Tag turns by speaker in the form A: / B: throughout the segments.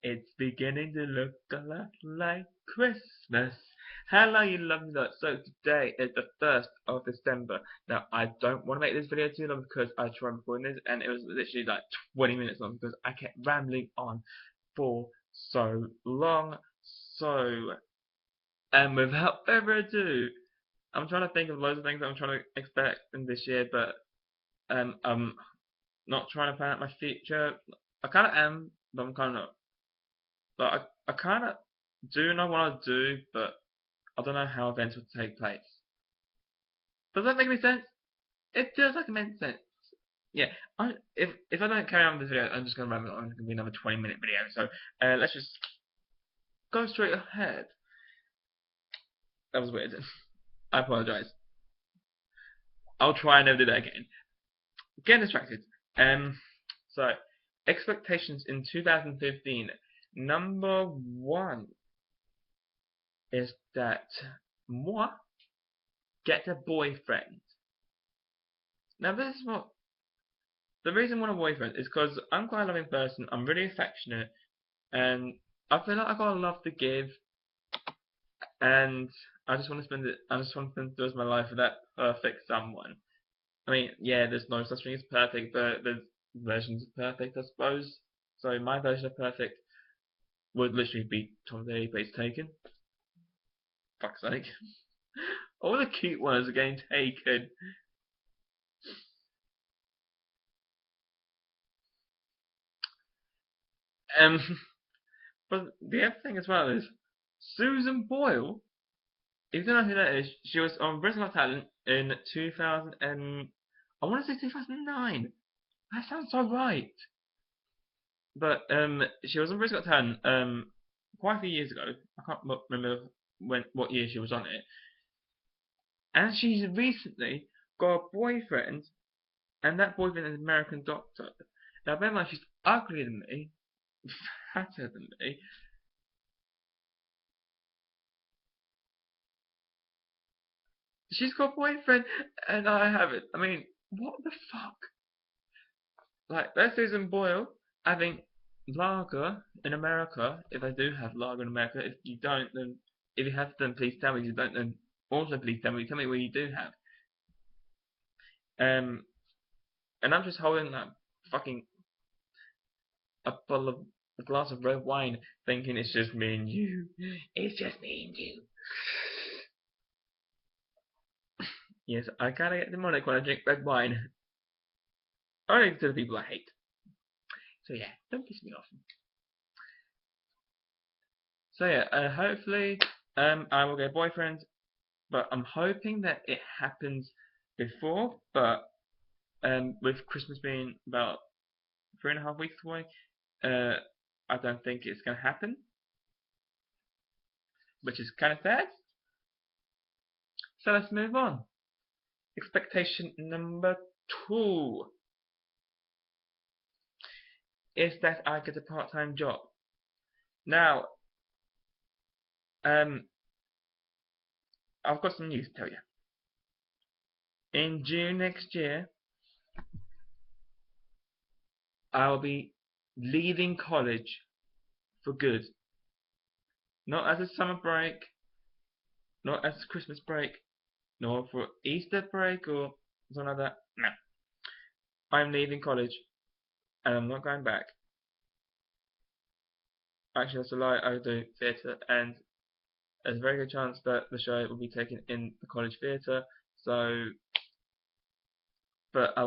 A: It's beginning to look a lot like Christmas. Hello, you lovely lot. So today is the 1st of December. Now, I don't want to make this video too long because I tried recording this and it was literally like 20 minutes long because I kept rambling on for so long. So, and without further ado, I'm trying to think of loads of things that I'm trying to expect in this year, but I'm not trying to plan out my future. I kind of am, but I'm kind of not. But I kind of do know what I'll do, but I don't know how events will take place. Does that make any sense? It feels like it makes sense. Yeah, if I don't carry on with this video, I'm just gonna ramble on. It's gonna be another 20-minute video. So let's just go straight ahead. That was weird. I apologize. I'll try and never do that again. Getting distracted. So expectations in 2015. Number one is that moi get a boyfriend. Now this is what the reason I want a boyfriend is because I'm quite a loving person. I'm really affectionate, and I feel like I got a love to give, and I just want to spend it. I just want to spend the rest of my life with that perfect someone. I mean, yeah, there's no such thing as perfect, but there's versions of perfect, I suppose. So my version of perfect would literally be Tom Daly plays Taken. Fuck's sake. All the cute ones are getting taken. But the other thing as well is Susan Boyle. If you don't know who that is, she was on Britain's Got Talent in 2000 and I want to say 2009. That sounds so right. But she was on Britain's Got Talent quite a few years ago. I can't remember what year she was on it. And she's recently got a boyfriend, and that boyfriend is an American doctor. Now, bear in mind, she's uglier than me, fatter than me. She's got a boyfriend, and I haven't. I mean, what the fuck? Like, that's Susan Boyle having lager in America, if I do have lager in America. If you don't, then if you have, then please tell me. If you don't, then also please tell me. Tell me what you do have. Um, and I'm just holding that fucking a glass of red wine, thinking it's just me and you. It's just me and you. Yes, I kinda get demonic when I drink red wine. Only to the people I hate. So yeah, don't piss me off. So yeah, hopefully, I will get a boyfriend, but I'm hoping that it happens before. But with Christmas being about 3.5 weeks away, I don't think it's gonna happen, which is kind of sad. So let's move on. Expectation number 2 is that I get a part-time job. Now, I've got some news to tell you. In June next year, I'll be leaving college for good. Not as a summer break, not as a Christmas break, nor for Easter break or something like that. No. I'm leaving college and I'm not going back. Actually, that's a lie. I do theatre, and there's a very good chance that the show will be taken in the college theatre. So, but I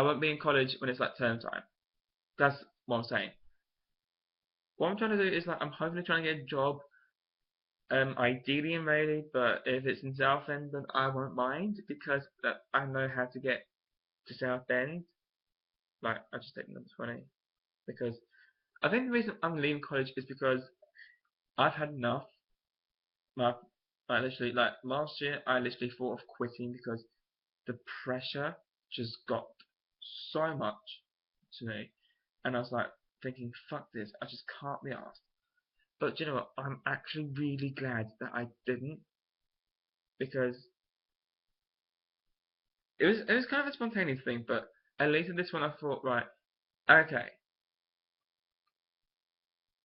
A: won't be in college when it's like term time. That's what I'm saying. What I'm trying to do is like I'm hopefully trying to get a job, ideally in Raleigh, but if it's in Southend, then I won't mind because I know how to get to Southend. Like I just take number 20 because I think the reason I'm leaving college is because I've had enough. Like, literally, like last year, I literally thought of quitting because the pressure just got so much to me, and I was like thinking, "Fuck this! I just can't be asked." But you know what? I'm actually really glad that I didn't because it was kind of a spontaneous thing. But at least in this one, I thought, right, okay,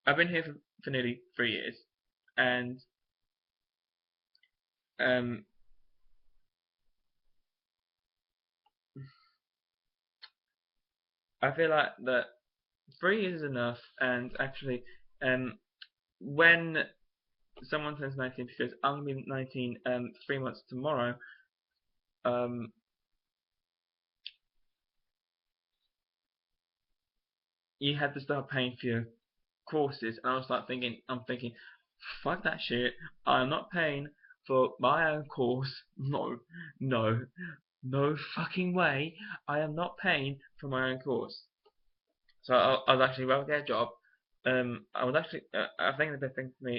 A: I've been here for nearly 3 years, and um, I feel like that 3 years is enough. And actually, when someone turns 19, because I'm gonna be 19 3 months tomorrow, um, you had to start paying for your courses, and I was like I'm thinking, fuck that shit. I'm not paying for my own course. No, no, no fucking way. I am not paying for my own course. So I was actually rather get a job. I was actually, I think the best thing for me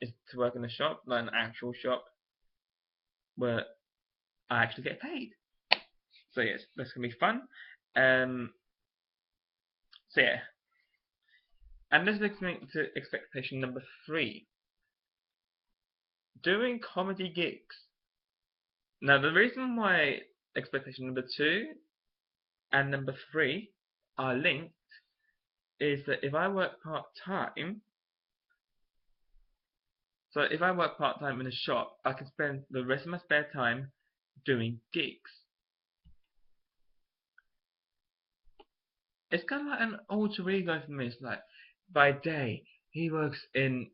A: is to work in a shop, like an actual shop, where I actually get paid. So yes, that's gonna be fun. Um, so yeah, and this brings me to expectation number 3: doing comedy gigs. Now the reason why expectation number 2 and number 3 are linked is that if I work part time, so if I work part time in a shop, I can spend the rest of my spare time doing gigs. It's kind of like an alter ego for me. It's like by day he works in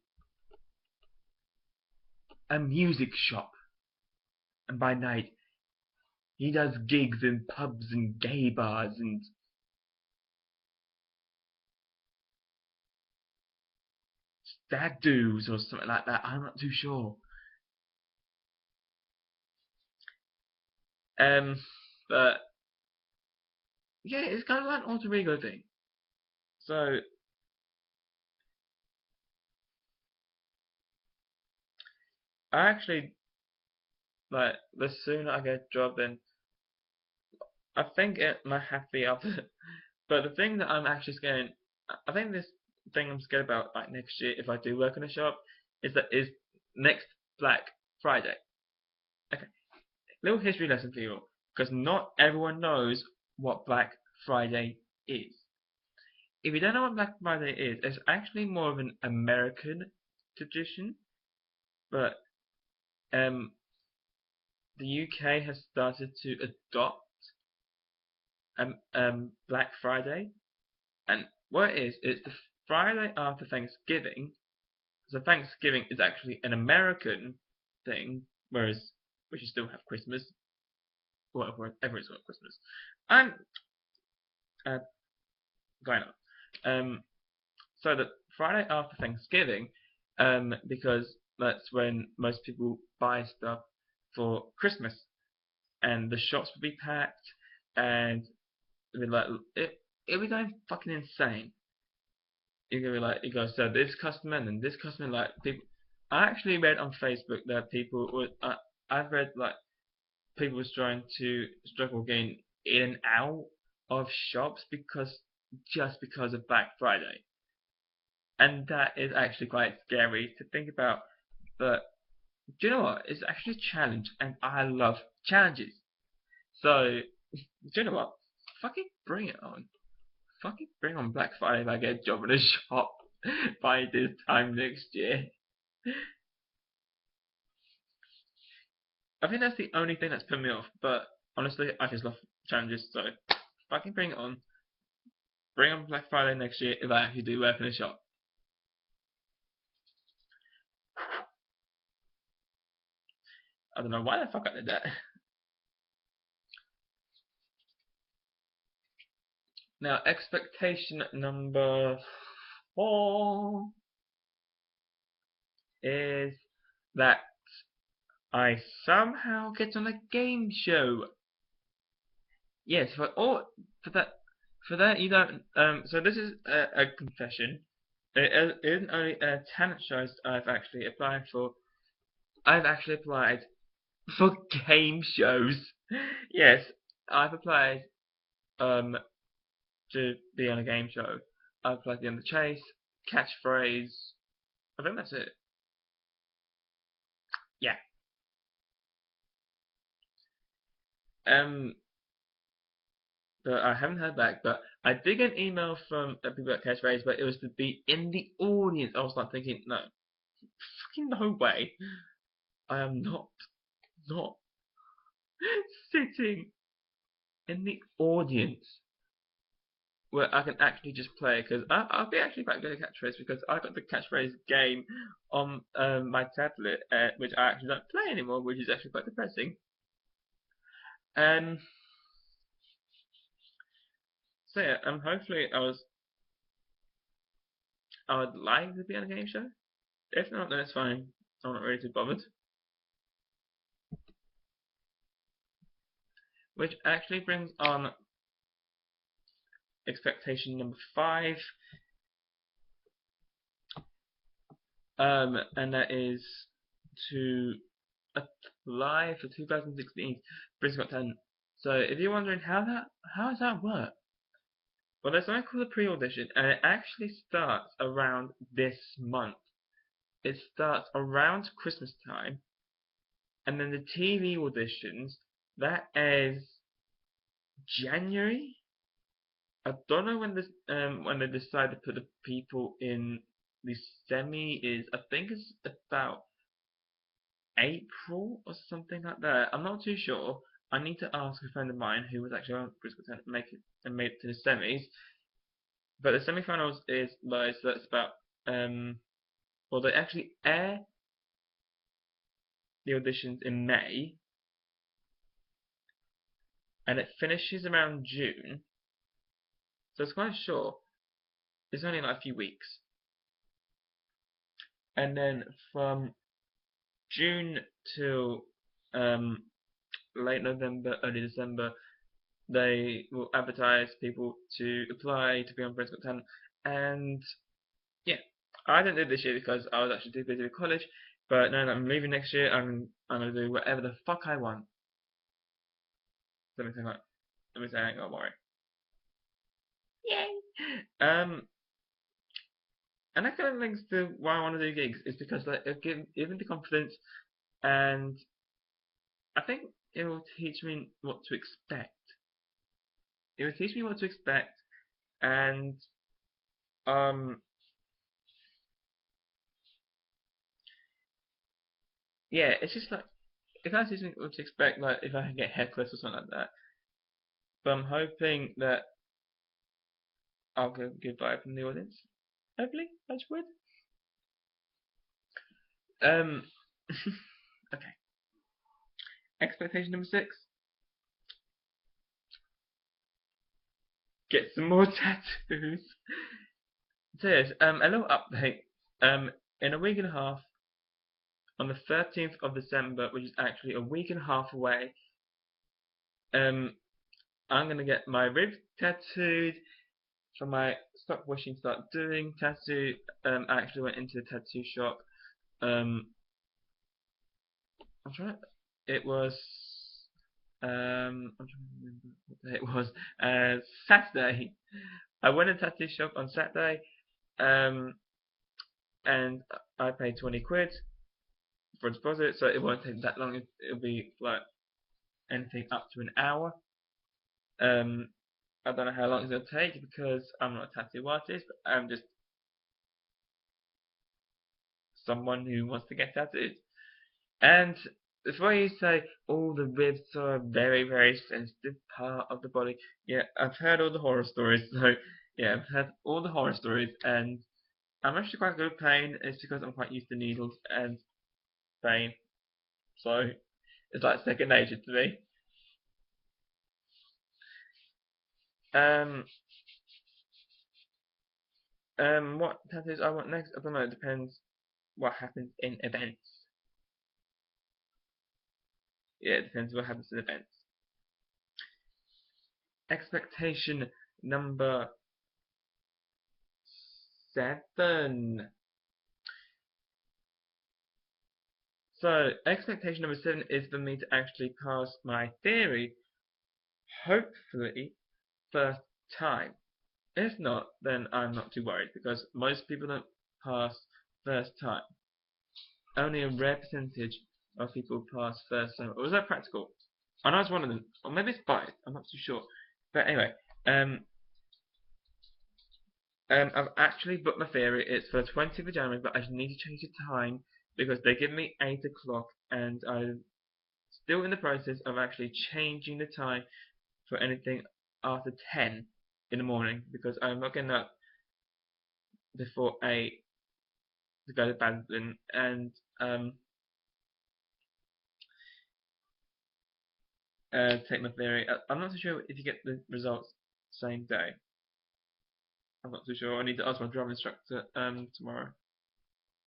A: a music shop, and by night he does gigs in pubs and gay bars and stag do's or something like that. I'm not too sure. Um, but yeah, it's kind of like an alter ego thing. So I actually like the sooner I get a job, then I think it might have to be after. But the thing that I'm actually scared, I think this thing I'm scared about like next year if I do work in a shop is next Black Friday. Okay, little history lesson for you all, because not everyone knows what Black Friday is. If you don't know what Black Friday is, it's actually more of an American tradition, but um, the UK has started to adopt Black Friday, and what it is, it's the Friday after Thanksgiving. So Thanksgiving is actually an American thing, whereas we should still have Christmas, whatever it's not Christmas. I'm uh, going on. So the Friday after Thanksgiving, because that's when most people buy stuff for Christmas, and the shops will be packed, and it'll be like it'll be going fucking insane. You're gonna be like, you go, so this customer and then this customer, like people. I actually read on Facebook that people would. I've read like people was trying to struggle getting in and out of shops just because of Black Friday, and that is actually quite scary to think about. But do you know what? It's actually a challenge, and I love challenges. So do you know what? Fucking bring it on. Fucking bring on Black Friday if I get a job in a shop by this time next year. I think that's the only thing that's put me off. But honestly, I just love challenges. So fucking bring it on. Bring on Black Friday next year if I actually do work in a shop. I don't know why the fuck I did that. Now, expectation number 4 is that I somehow get on a game show. Yes, for that you don't. So this is a confession. It isn't only talent shows I've actually applied for. I've actually applied for game shows. Yes, I've applied um to be on a game show. I've applied to be on the Chase, Catchphrase. I think that's it. Yeah. Um. but I haven't heard back. But I did get an email from people at Catchphrase, but it was to be in the audience. I was like thinking, no, fucking no way. I am not sitting in the audience where I can actually just play, because I'll be actually quite good at Catchphrase because I got the Catchphrase game on my tablet, which I actually don't play anymore, which is actually quite depressing. So yeah, hopefully I would like to be on a game show. If not, then it's fine. I'm not really too bothered. Which actually brings on expectation number 5, and that is to apply for 2016 Britain's Got Talent. So if you're wondering how does that work? Well, there's something called a pre-audition, and it actually starts around this month. It starts around Christmas time, and then the TV auditions, that is January. I don't know when they decide to put the people in the semi is. I think it's about April or something like that. I'm not too sure. I need to ask a friend of mine who was actually on British Got Talent and made it to the semis. But the semi-finals is live, so that's about well, they actually air the auditions in May, and it finishes around June. So it's quite short. It's only like a few weeks. And then from June till late November, early December, they will advertise people to apply to be on Britain's Got Talent. And yeah, I didn't do it this year because I was actually too busy with college. But now that I'm leaving next year, I'm gonna do whatever the fuck I want. Let me say I ain't gonna worry. Yay! And that kind of links to why I want to do gigs, is because like it gives me the confidence, and I think it will teach me what to expect. It will teach me what to expect, and um, yeah, it's just like it kind of teaches me what to expect, like if I can get heckless or something like that. But I'm hoping that I'll get a good vibe from the audience. Hopefully, touch wood. Um, okay. Expectation number 6. Get some more tattoos. So yes, a little update. In a week and a half, on the 13th of December, which is actually a week and a half away, I'm gonna get my ribs tattooed for my Stop Wishing Start Doing tattoo. I actually went into a tattoo shop. I'm trying. It was. I'm trying to remember what day it was. Saturday. I went to a tattoo shop on Saturday. And I paid 20 quid for a deposit, so it won't take that long. It'll be like anything up to an hour. I don't know how long it'll take because I'm not a tattoo artist, but I'm just someone who wants to get tattooed. And before you say, oh, the ribs are a very, very sensitive part of the body, yeah, I've heard all the horror stories, so yeah, I've heard all the horror stories, and I'm actually quite good at pain. It's because I'm quite used to needles and pain, so it's like second nature to me. Um, what tattoos I want next? I don't know. It depends what happens in events. Yeah, it depends what happens in events. Expectation number 7. So, expectation number 7 is for me to actually pass my theory, hopefully, first time. If not, then I'm not too worried because most people don't pass first time. Only a rare percentage of people pass first time. Or was that practical? I know it's one of them. Or maybe it's biased. I'm not too sure. But anyway, I've actually booked my theory. It's for the 20th of January, but I just need to change the time because they give me 8 o'clock, and I'm still in the process of actually changing the time for anything after 10 in the morning because I'm not getting up before 8 to go to badminton and take my theory. I'm not so sure if you get the results same day. I'm not too sure. I need to ask my driving instructor tomorrow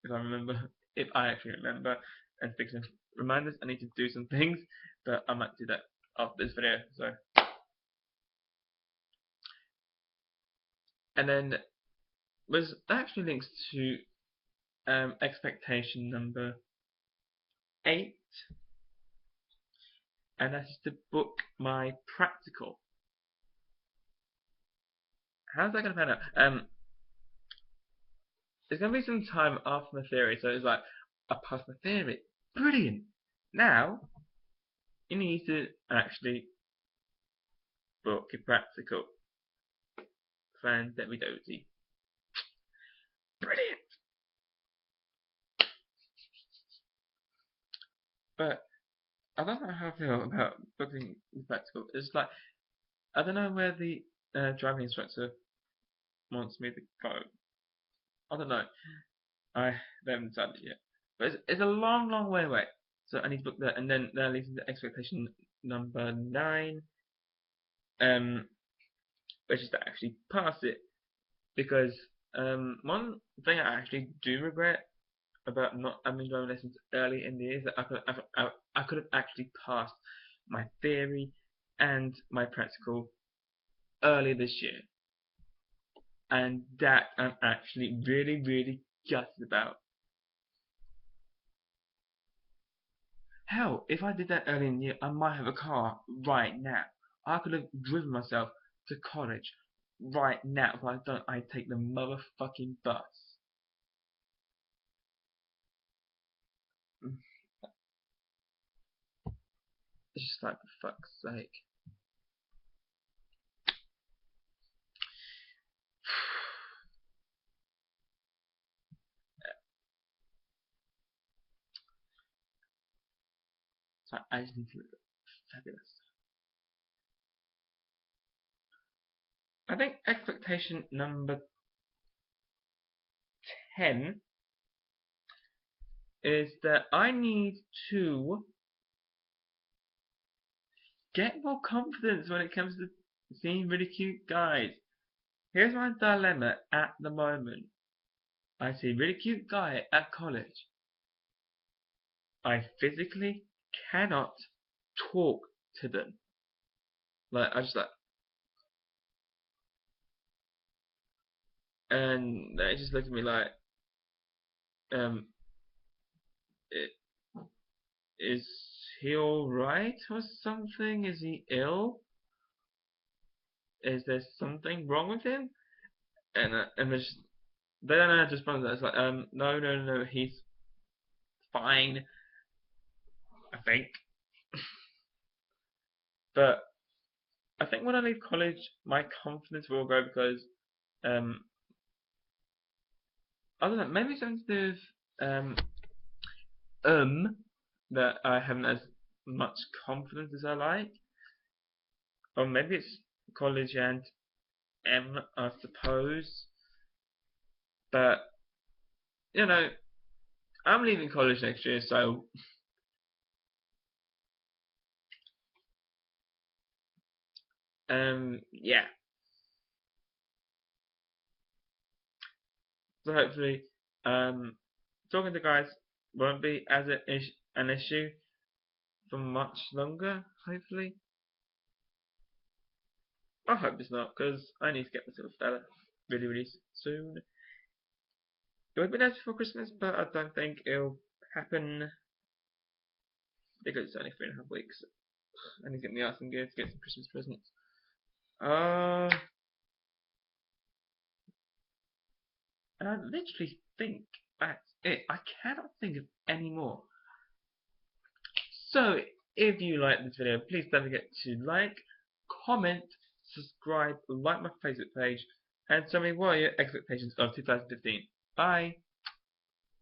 A: if I remember, if I actually remember, and fix some reminders. I need to do some things, but I might do that after this video. So, and then was actually links to expectation number 8, and that is to book my practical. How's that gonna pan out? There's gonna be some time after my theory, so it's like I passed my theory. Brilliant. Now you need to actually book your practical. Fandozy. Brilliant. But I don't know how I feel about booking the practical. It's like I don't know where the driving instructor wants me to go. I don't know. They haven't decided yet. But it's a long, long way away. So I need to book that, and then that leads to expectation number 9, which is to actually pass it. Because one thing I actually do regret about not having driving lessons early in the year is that I could have actually passed my theory and my practical earlier this year, and that I'm actually really, really gutted about. Hell, if I did that early in the year, I might have a car right now. I could have driven myself to college right now. If I don't, I take the motherfucking bus. It's just like, for fuck's sake. So I just need to look fabulous. I think expectation number 10 is that I need to get more confidence when it comes to seeing really cute guys. Here's my dilemma at the moment. I see a really cute guy at college. I physically cannot talk to them. Like, I just like, and they just look at me like, it, is he alright or something? Is he ill? Is there something wrong with him? And there's just, they don't know how to respond to that. It's like, no, he's fine, I think. But I think when I leave college, my confidence will grow because, I don't know, maybe something to do with, that I haven't as much confidence as I like. Or maybe it's college and I suppose. But, you know, I'm leaving college next year, so yeah. So hopefully, talking to guys won't be as an issue for much longer. Hopefully, I hope it's not, because I need to get myself better really, really soon. It would be nice before Christmas, but I don't think it'll happen because it's only 3.5 weeks. I need to get my ass in gear to get some Christmas presents. And I literally think that's it. I cannot think of any more. So, if you like this video, please don't forget to like, comment, subscribe, like my Facebook page, and tell me what are your expectations of 2015. Bye!